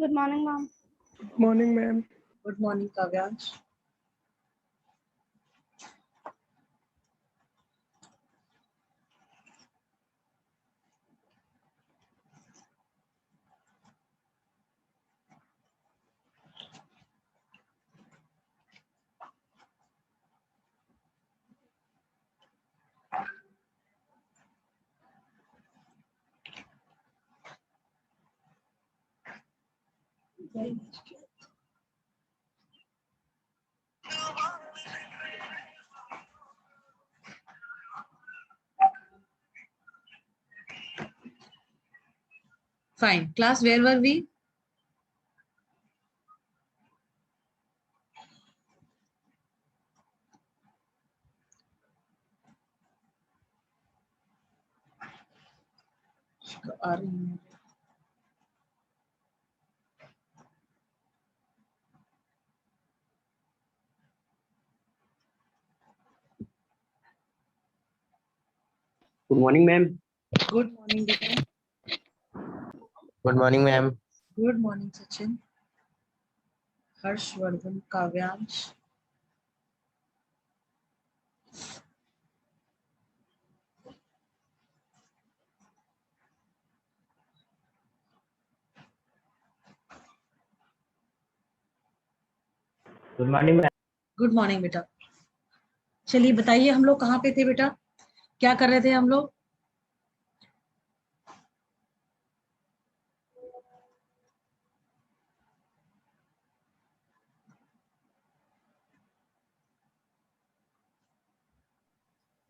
Good morning, ma'am. Morning, ma'am. Good morning, Kavyansh. Fine. Class, where were we? Good morning, ma'am. Good morning, Beta. Good morning, ma'am. Good morning, Sachin. Harshvardhan, Kavyansh. Good morning, ma'am. Good morning बेटा. चलिए बताइए हम लोग कहाँ पे थे बेटा, क्या कर रहे थे हम लोग?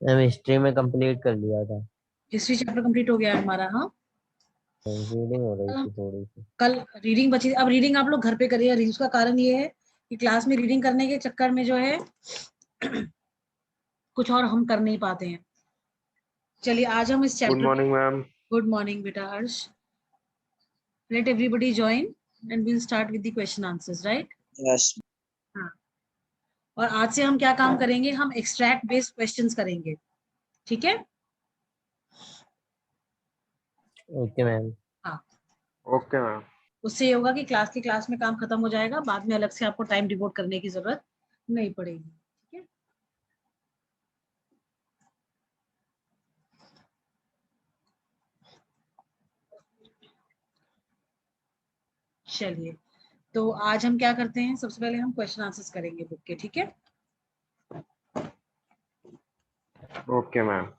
मैम हिस्ट्री में कंप्लीट कर लिया था. हिस्ट्री चैप्टर कंप्लीट हो गया है हमारा. हाँ, रीडिंग हो रही थी थोड़ी सी. कल रीडिंग बची. अब रीडिंग आप लोग घर पे करिए. उसका कारण ये है कि क्लास में रीडिंग करने के चक्कर में जो है कुछ और हम कर नहीं पाते हैं. चलिए आज हम इस chapter. Good morning, ma'am. Good morning बेटा Harsh. Let everybody join and we'll start with the question answers, right? Yes. हाँ. और आज से हम क्या काम करेंगे, हम एक्सट्रैक्ट बेस्ड क्वेश्चंस करेंगे. ठीक है? Okay ma'am. हाँ. Okay, ma'am. उससे ये होगा कि क्लास में काम खत्म हो जाएगा. बाद में अलग से आपको टाइम डिवोट करने की जरूरत नहीं पड़ेगी. ठीक है? चलिए, तो आज हम क्या करते हैं, सबसे पहले हम क्वेश्चन आंसर्स करेंगे बुक के. ठीक है? Okay, ma'am.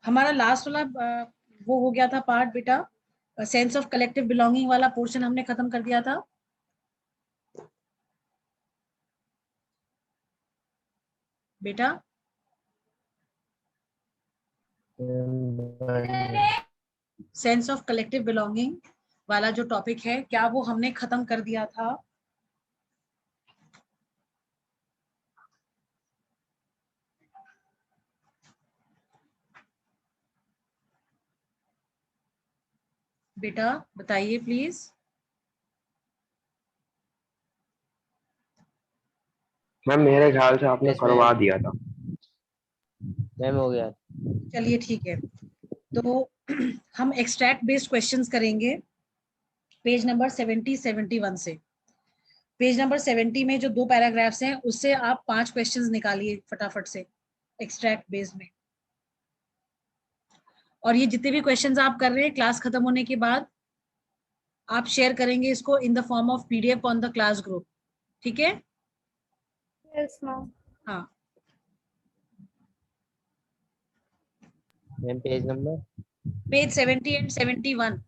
हमारा लास्ट वाला वो हो गया था पार्ट बेटा, सेंस ऑफ कलेक्टिव बिलोंगिंग वाला पोर्शन हमने खत्म कर दिया था. बेटा सेंस ऑफ कलेक्टिव बिलोंगिंग वाला जो टॉपिक है, क्या वो हमने खत्म कर दिया था? बेटा बताइए प्लीज. मैम मेरे ख्याल से आपने Yes, करवा ma'am. दिया था. मैम हो गया. चलिए ठीक है, तो हम एक्सट्रैक्ट बेस्ड क्वेश्चंस करेंगे पेज नंबर 70-71 से. पेज नंबर 70 में जो 2 पैराग्राफ्स हैं उससे आप 5 क्वेश्चंस निकालिए फटाफट से एक्सट्रैक्ट बेस्ड में. और ये जितने भी क्वेश्चंस आप कर रहे हैं क्लास खत्म होने के बाद आप शेयर करेंगे इसको in the form of PDF on the class group. ठीक है? Yes, ma'am. हाँ. Ma'am page number. Page 70 and 71.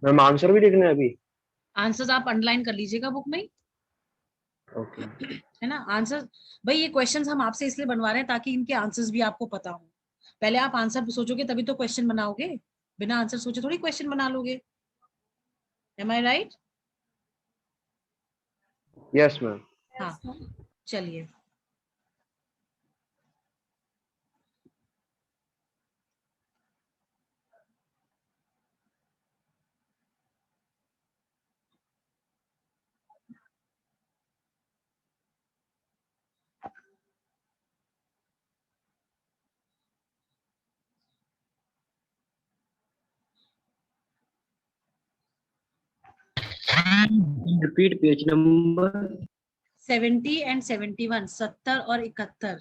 Ma'am answer भी लिखना है अभी? आंसर्स आप अंडरलाइन कर लीजिएगा बुक में, ओके। है ना। आंसर भाई ये क्वेश्चंस हम आपसे इसलिए बनवा रहे हैं ताकि इनके आंसर्स भी आपको पता हो। पहले आप आंसर सोचोगे तभी तो क्वेश्चन बनाओगे, बिना आंसर सोचे थोड़ी क्वेश्चन बना लोगे। एम आई राइट? Yes ma'am. हाँ, Yes, ma'am. चलिए। रिपीट पेज नंबर 70 एंड 71, 70 और 71।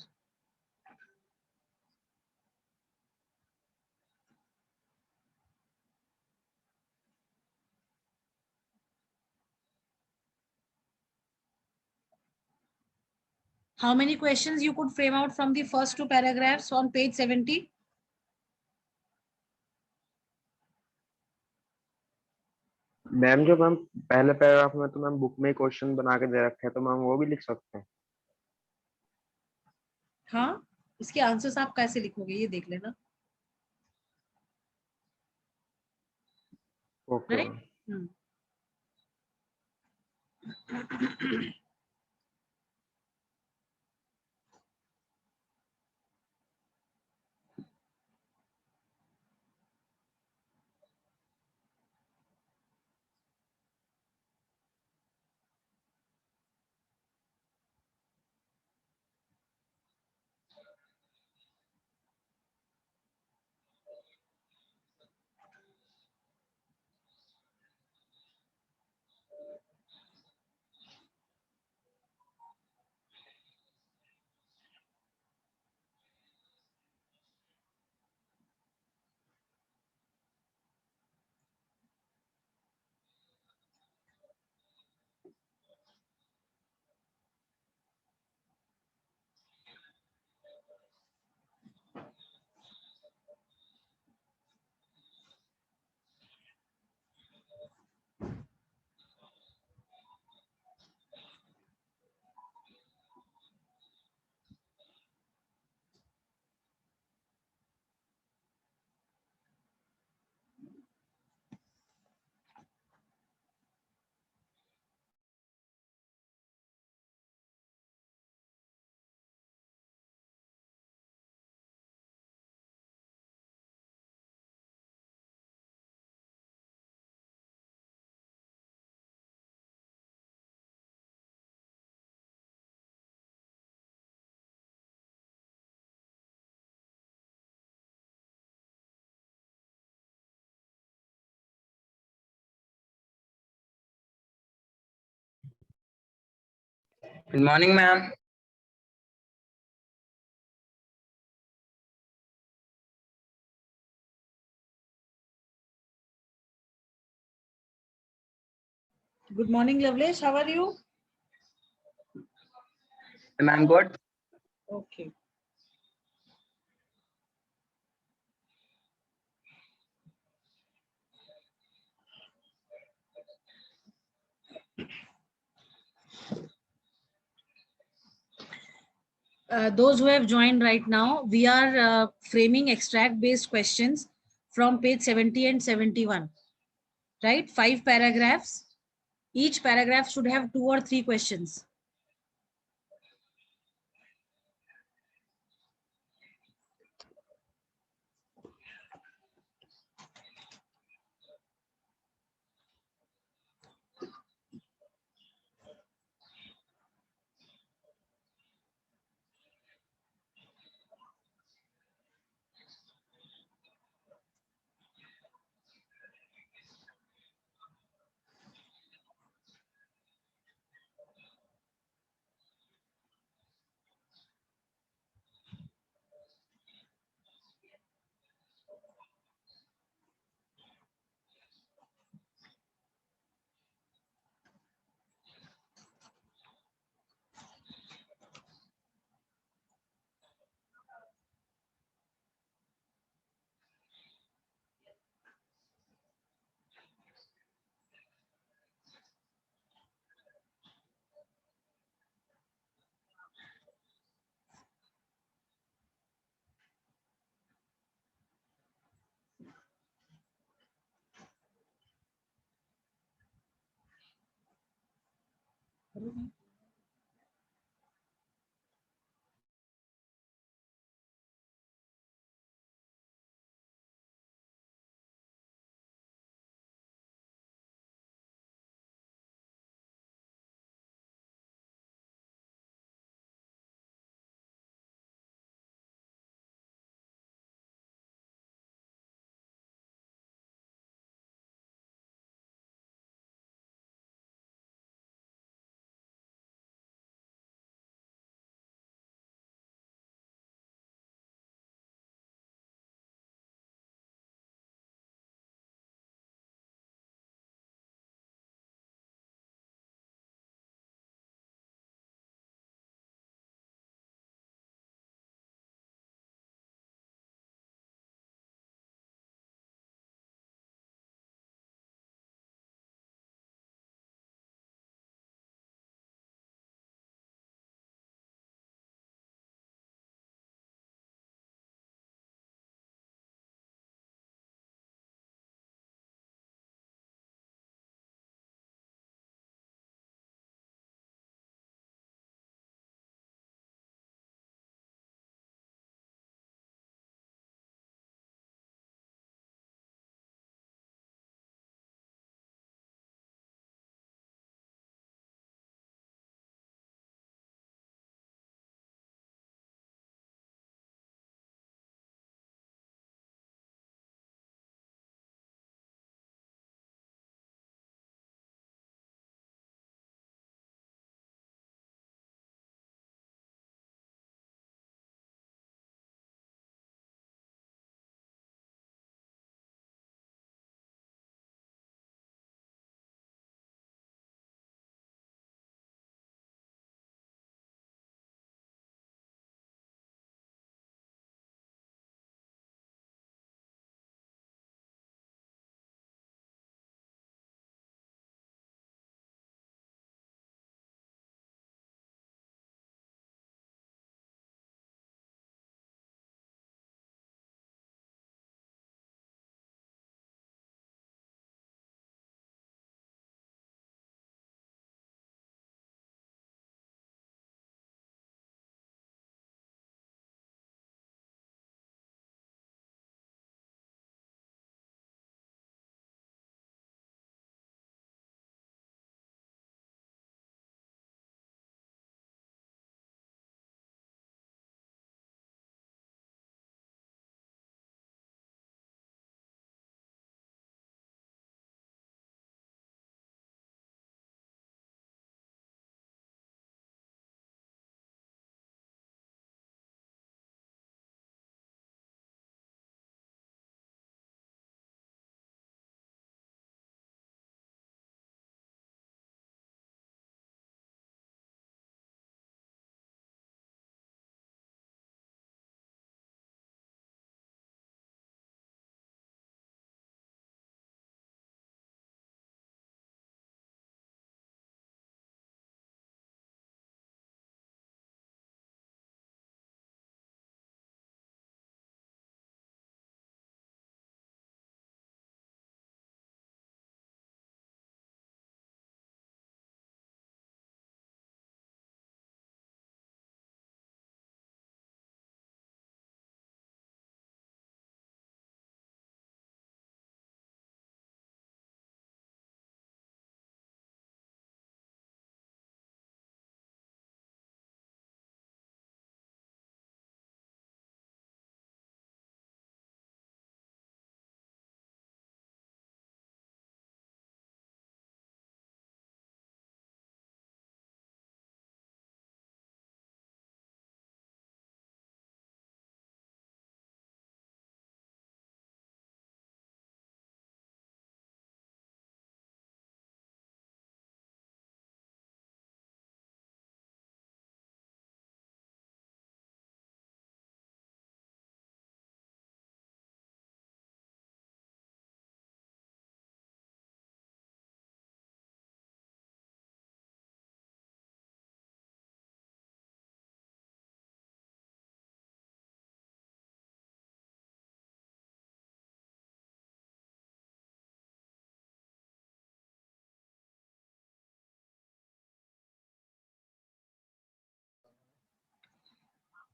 How many questions you could frame out from the first two paragraphs on page 70? Ma'am जो मैम पहले पैराग्राफ में तो मैम बुक में क्वेश्चन बना के दे रखे हैं, तो मैम वो भी लिख सकते हैं? हाँ, इसके आंसर्स आप कैसे लिखोगे ये देख लेना। Okay right. Ma'am. Good morning, ma'am. Good morning, Lovelace. How are you? Ma'am, good. Okay. Those who have joined right now, we are framing extract based questions from page 70 and 71, right? 5 paragraphs. Each paragraph should have 2 or 3 questions.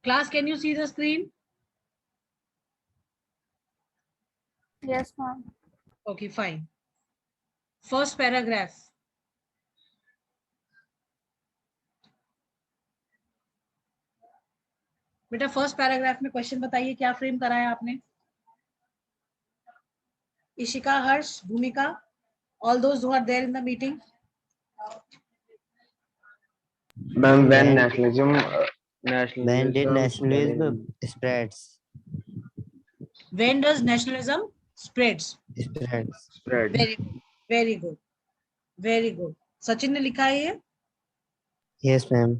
Class, can you see the screen? Yes, ma'am. Okay, fine. First paragraph. बेटा first paragraph में question बताइए क्या frame करा है आपने? इशिका, हर्ष, भूमिका, all those who are there in the meeting. Ma'am when When- nationalism When did nationalism spread spreads? When does nationalism spreads? Spreads. spread Very good, very good, very good. Sachin ने लिखा है ये Yes, ma'am.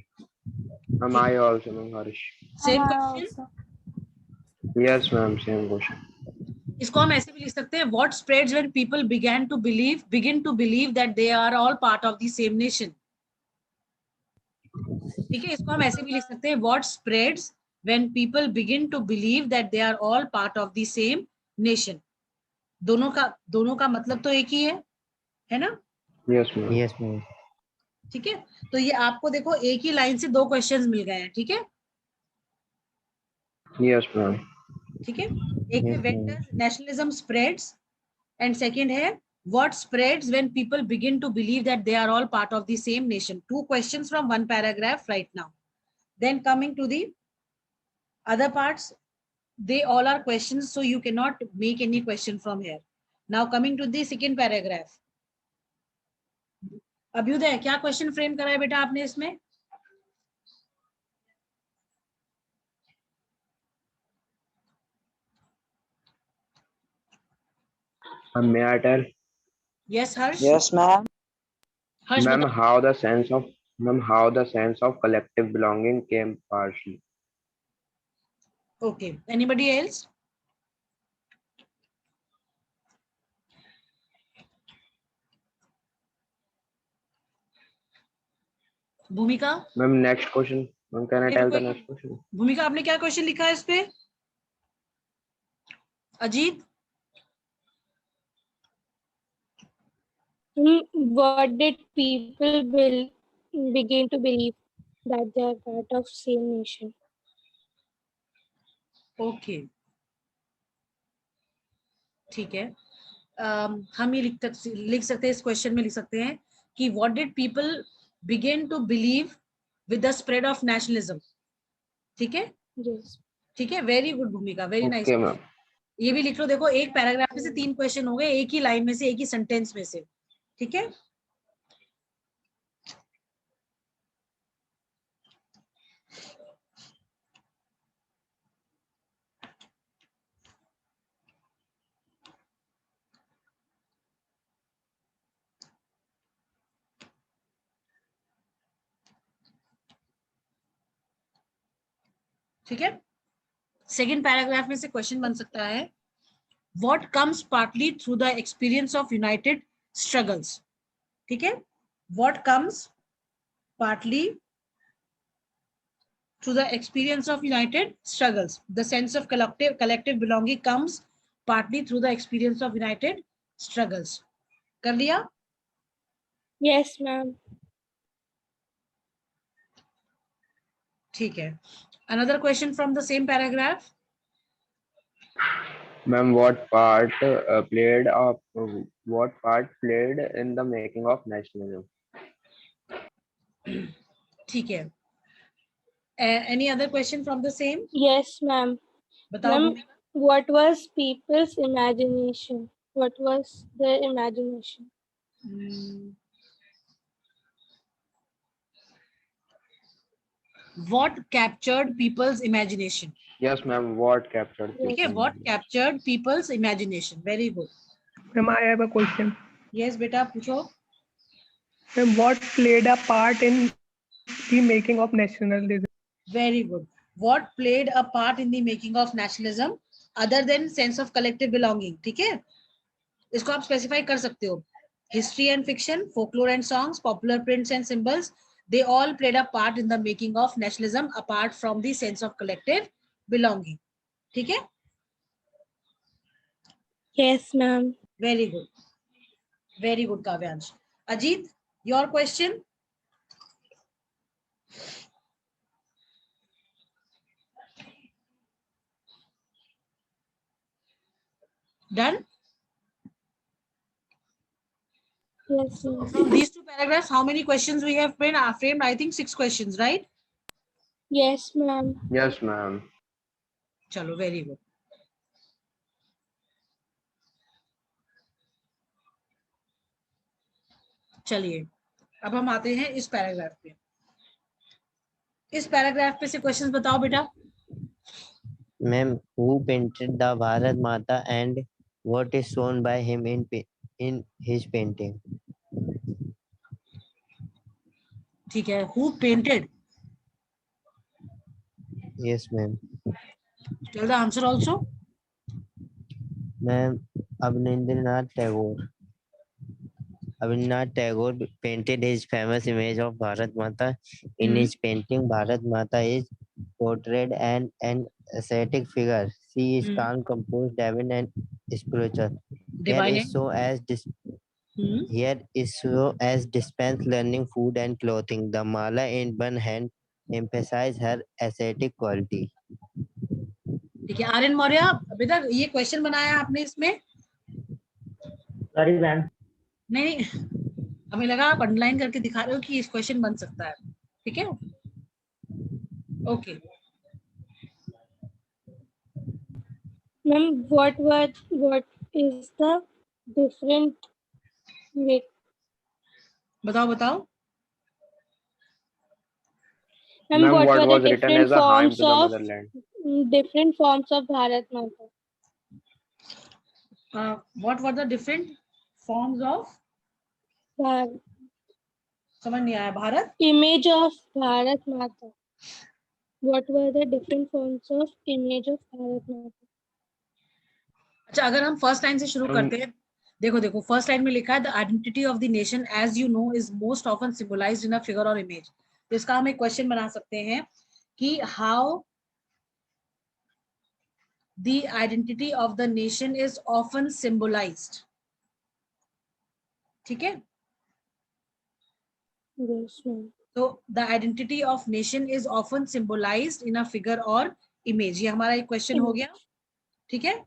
ma'am I also ma'am Harish same Ma'am, I question. also. yes ma'am same question इसको हम ऐसे भी लिख सकते हैं, what spreads when people begin to believe that they are all part of the same nation. ठीक है, इसको हम ऐसे भी लिख सकते हैं, what spreads when people begin to believe that they are all part of the same nation. दोनों का मतलब तो एक ही है ना? yes ma'am Yes, ma'am. ठीक है, तो ये आपको देखो एक ही लाइन से दो क्वेश्चंस मिल गए हैं. ठीक है, yes ma'am ठीक है. एक है Yes, when ma'am. does nationalism spreads and second है what spreads when people begin to believe that they are all part of the same nation. Two questions from one paragraph right now. Then coming to the other parts, they all are questions, so you cannot make any question from here. Now coming to the second paragraph. Abhyuday, क्या question frame करा है बेटा आपने इसमें? may I tell Yes, Harsh. Yes, ma'am. Harsh, ma'am बताओ. how the sense of collective belonging came partially Okay. Anybody else? भूमिका. ma'am next question ma'am can I tell the next question भूमिका, आपने क्या क्वेश्चन लिखा है इस पे? Ajit. What did people begin to believe that they are part of same nation? Okay. ठीक है. हम ये लिख सकते हैं, इस क्वेश्चन में लिख सकते हैं कि what did people begin to believe with the spread of nationalism. ठीक है, Yes. ठीक है. वेरी गुड भूमिका, वेरी नाइस. okay ma'am ये भी लिख लो. देखो एक पैराग्राफ में से तीन क्वेश्चन हो गए, एक ही लाइन में से, एक ही सेंटेंस में से. ठीक है. ठीक है. सेकेंड पैराग्राफ में से क्वेश्चन बन सकता है, what comes partly through the experience of united struggles. ठीक है, what comes partly through the experience of united struggles. The sense of collective belonging comes partly through the experience of united struggles. कर लिया? Yes, ma'am. ठीक है. Another question from the same paragraph. ma'am what part played in the making of nationalism ठीक है. Any other question from the same? Yes, ma'am. बताओ. Ma'am, what was people's imagination? What was their imagination? What captured people's imagination. yes ma'am what captured Yes. Okay, what captured people's imagination. Very good. Ma'am, I have a question. Yes, beta, पूछो. Ma'am, what played a part in the making of nationalism? Very good. What played a part in the making of nationalism other than sense of collective belonging. ठीक है, इसको आप specify कर सकते हो. History and fiction, folklore and songs, popular prints and symbols, they all played a part in the making of nationalism apart from the sense of collective belonging. ठीक है. Yes, ma'am. Very good. Very good, Kavyansh. Ajit, your question? Done? Yes, ma'am. From these two paragraphs, how many questions we have framed? I think 6 questions, right? Yes, ma'am. Yes, ma'am. Chalo, very good. चलिए अब हम आते हैं इस paragraph पे. इस paragraph पे से क्वेश्चंस बताओ बेटा. Ma'am, who painted the Bharat Mata and what is shown by him in his painting? ठीक है. Who painted? Yes, ma'am. Tell the answer also. Ma'am, Abhinandannath Tagore. Abhinandannath Tagore painted his famous image of Bharat Mata. In his painting, Bharat Mata is portrayed an ascetic figure. She is calm, composed, divine, and spiritual. Divine. Here is so as dispense learning, food, and clothing. The mala in one hand emphasize her ascetic quality. ठीक है. आर्यन मौर्य, बेटा ये question बनाया आपने इसमें? Sorry ma'am. नहीं, हमें लगा आप अंडरलाइन करके दिखा रहे हो कि इस क्वेश्चन बन सकता है. ठीक है. Okay. Ma'am, what is the different way? बताओ. Ma'am, Ma'am, what what were was the written different as a hymn forms to the of motherland? Bharat Mata? What were the different forms of? समझ नहीं आया. Bharat. Image of Bharat Mata. What were the different forms of image of Bharat Mata? अच्छा, अगर हम first line से शुरू करते हैं. देखो फर्स्ट लाइन में लिखा है the identity of the nation as you know is most often symbolized in a figure or image. तो इसका हम एक क्वेश्चन बना सकते हैं कि how the identity of the nation is often symbolized. ठीक है. Yes, ma'am. तो the identity of nation is often symbolized in a figure or image. ये हमारा एक क्वेश्चन हो गया. ठीक है.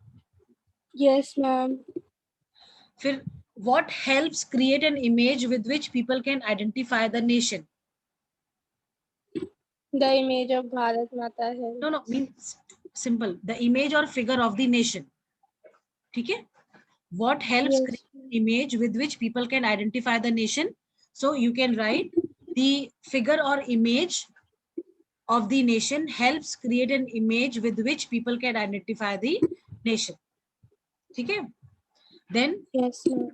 Yes, ma'am. फिर what helps create an image with which people can identify the nation? The image of Bharat Mata है. No, means simple. The image or figure of the nation. ठीक है. What helps Yes. create an image with which people can identify the nation? So you can write the figure or image of the nation helps create an image with which people can identify the nation. ठीक है. Then Yes, ma'am.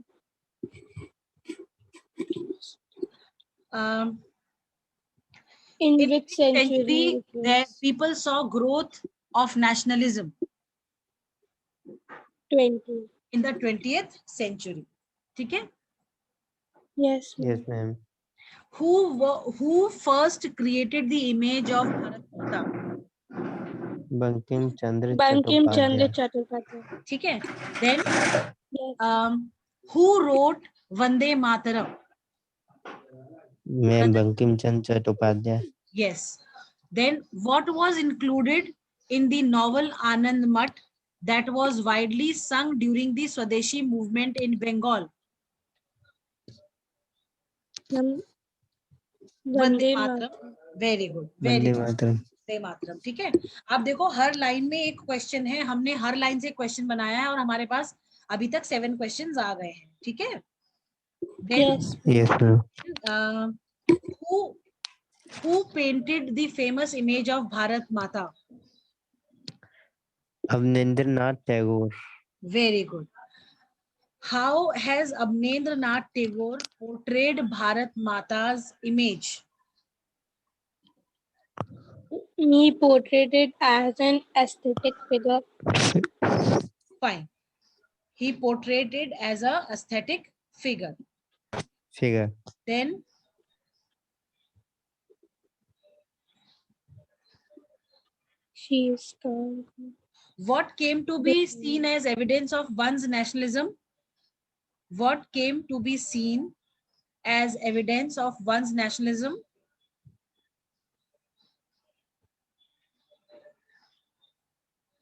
In which century that people saw growth of nationalism? 20. In the 20th century. ठीक है. Yes, ma'am. Yes, ma'am. Who first created the image of Bharat Mata? Bankim Chandra Bankim Chandra Chattopadhyay. Chattopadhyay. ठीक है. Then Yes. who wrote Vande Mataram? Ma'am, Bankim Chandra Chattopadhyay. Yes. Then what was included in the novel Anand Mat that was widely sung during the Swadeshi movement in Bengal? Vande Mataram. Very good. Vande Mataram. Vande Mataram. ठीक है. आप देखो हर line में एक question है. हमने हर line से question बनाया है और हमारे पास अभी तक 7 क्वेश्चंस आ गए हैं. ठीक है. Yes. Yes, ma'am. Who painted the famous image of Bharat Mata? Abhinandannath Tagore. Very good. How has Abhinandannath Tagore portrayed Bharat Mata's image? He portrayed it as an aesthetic figure. Fine. He portrayed it as a aesthetic figure. Then She is calm. what came to be seen as evidence of one's nationalism? What came to be seen as evidence of one's nationalism?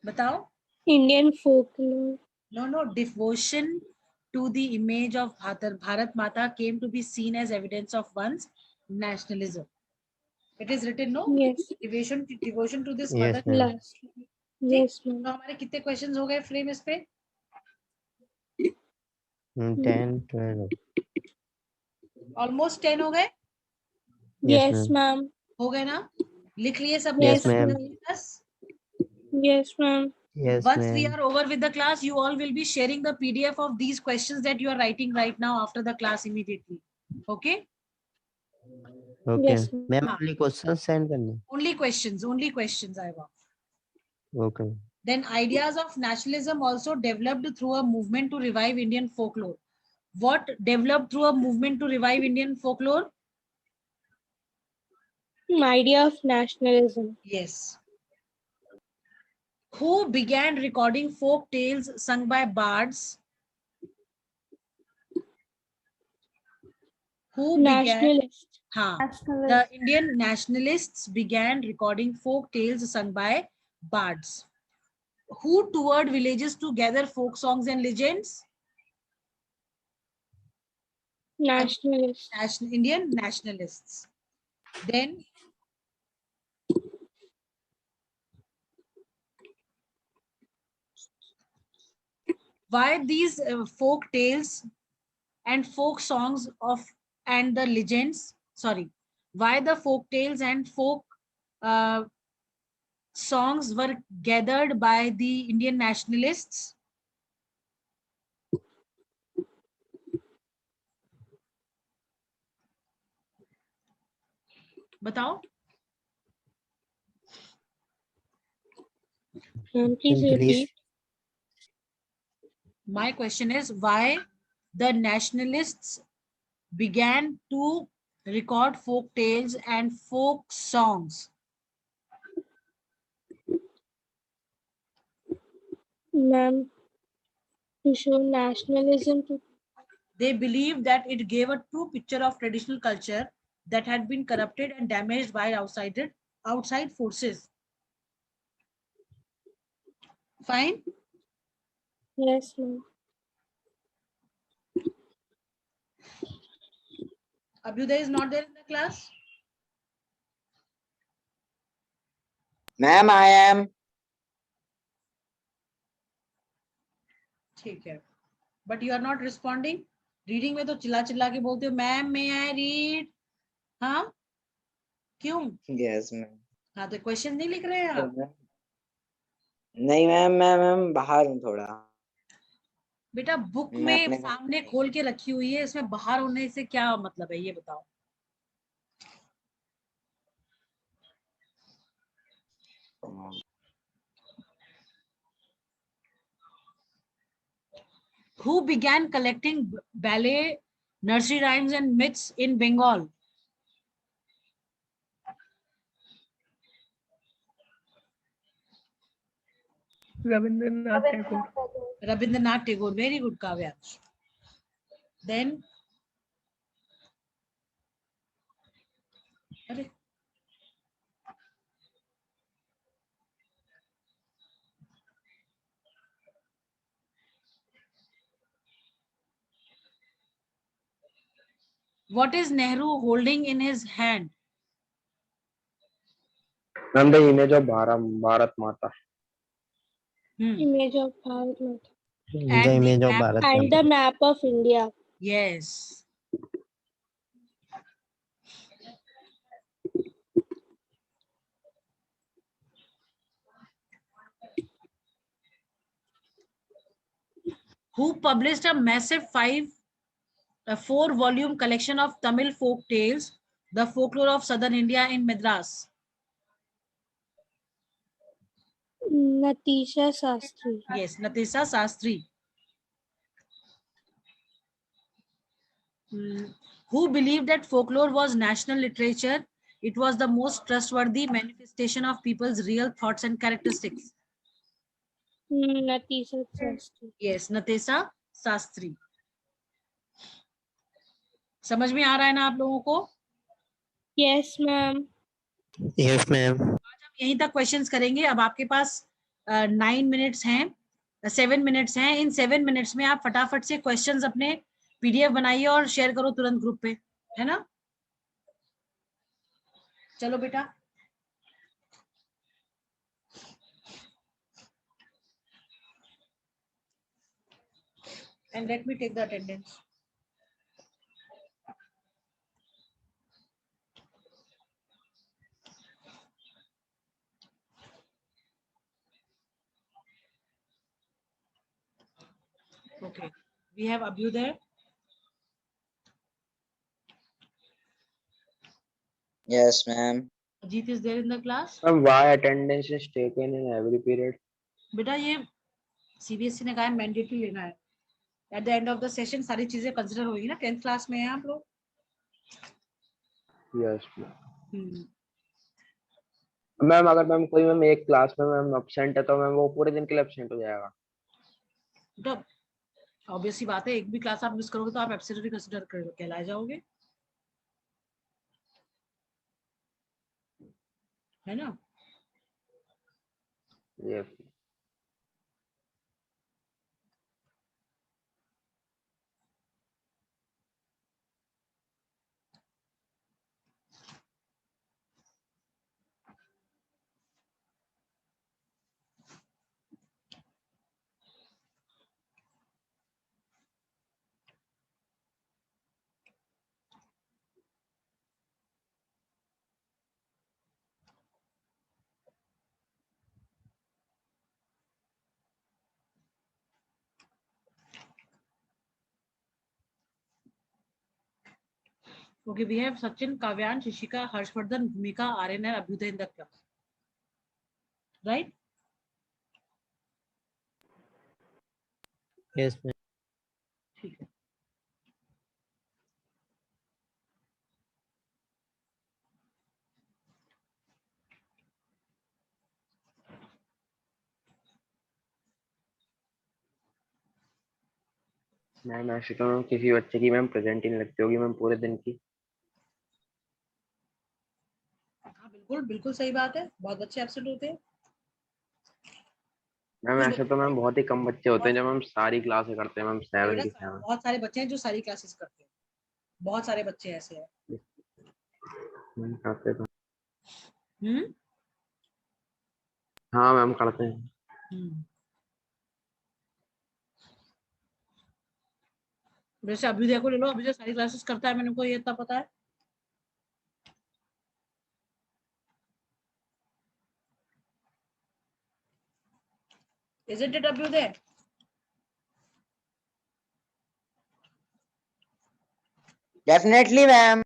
बताओ. Indian folklore. No, devotion to the image of Bharat Mata came to be seen as evidence of one's nationalism. It is written, no? Yes. Devotion to this Yes, mother. ma'am. Last. Yes, तो ma'am. हमारे कितने questions हो गए frame इस पे? 10, 12. Almost 10 हो गए? Yes, ma'am. हो गए ना? लिख लिए सब? Yes, Yes, ma'am. ma'am. Yes, ma'am. Yes, Once we ma'am. are over with the class, you all will be sharing the PDF of these questions that you are writing right now after the class immediately. Okay? Okay. Yes, Ma'am, हाँ. only questions send करने. Only questions I want. Okay. Then ideas of nationalism also developed through a movement to revive Indian folklore. What developed through a movement to revive Indian folklore? Idea of nationalism. Yes. Who began recording folk tales sung by bards? Who began? Nationalist. हाँ. Nationalist. The Indian nationalists began recording folk tales sung by bards. Who toured villages to gather folk songs and legends? Nationalist. Indian nationalists. Then why these folk tales and folk songs of and the legends, sorry, why the folk tales and folk songs were gathered by the Indian nationalists? बताओ. Please repeat. My question is why the nationalists began to record folk tales and folk songs? Ma'am, to show nationalism to They believed that it gave a true picture of traditional culture that had been corrupted and damaged by outside forces. Fine. yes, ma'am. Abhyuday is not there in the class. Ma'am, I am. ठीक है. But you are not responding. Reading में तो चिल्ला चिल्ला के बोलते हो ma'am may I read? हाँ? क्यों? Yes, ma'am. हाँ तो क्वेश्चन नहीं लिख रहे हैं आप? नहीं मैम, मैं बाहर हूँ थोड़ा. बेटा बुक मैं में अपने सामने खोल के रखी हुई है, इसमें बाहर होने से क्या मतलब है ये बताओ. Who began collecting ballet, nursery rhymes and myths in Bengal? Rabindranath Tagore. Rabindranath Tagore. Very good, Kavyansh. Then अरे what is Nehru holding in his hand? Ma'am, the image of Bharat Mata. Image of Bharat Mata. The image of Bharat And the Mata. map of India. Yes. Who published a massive 4-volume collection of Tamil folk tales, The Folklore of Southern India in Madras? Natisha Sastry. Yes, Natisa Sastry. Who believed that folklore was national literature? It was the most trustworthy manifestation of people's real thoughts and characteristics. Natisha Sastry. Yes, Natisa Sastry. समझ में आ रहा है ना आप लोगों को? Yes, ma'am. Yes, ma'am. आज हम यहीं तक क्वेश्चंस करेंगे. अब आपके पास 9 मिनट्स हैं 7 मिनट्स हैं, इन 7 मिनट्स में आप फटाफट से क्वेश्चंस अपने पीडीएफ बनाइए और शेयर करो तुरंत ग्रुप पे, है ना? चलो बेटा, and let me take the attendance. Okay, we have Abhu there. Yes, ma'am. Ajit is there in the class. Ma'am why attendance is taken in every period? बेटा ये सीबीएसई ने कहा है मैंडेटरी लेना है। At the end of the session सारी चीजें consider होगी ना, 10th क्लास में है आप लोग। यस मैम, अगर मैम कोई मैम एक क्लास में मैम एब्सेंट है तो मैम वो पूरे दिन के लिए एब्सेंट हो जाएगा। तो ऑब्वियस सी बात है, एक भी क्लास आप मिस करोगे तो आप एब्सेंट कंसिडर कहलाए जाओगे, है ना? Yes Okay, we have Sachin, Kavyan, Shishika, Harshvardhan, Bhumika, Aryan and Abhyuday in the class, right? Yes, ma'am. ठीक है। मैम ऐसे तो मैम किसी बच्चे की मैम प्रेजेंट ही नहीं लगती होगी मैम पूरे दिन की। हाँ बिल्कुल बिल्कुल सही बात है, बहुत बच्चे एब्सेंट होते हैं। मैम कुछ ऐसे तो मैम बहुत ही कम बच्चे होते हैं जो मैम सारी क्लासें करते हैं मैम बेटा 7 की 7। बहुत सारे बच्चे हैं जो सारी क्लासेस करते हैं, बहुत सारे बच्चे ऐसे हैं। करते तो हम्म हाँ मैम करते हैं। हम्म। वैसे अभ्युदय को ले लो, अभ्युदय सारी क्लासेस करता है, मैंने को ये इतना पता है। Isn't it Abhyuday? Definitely, ma'am.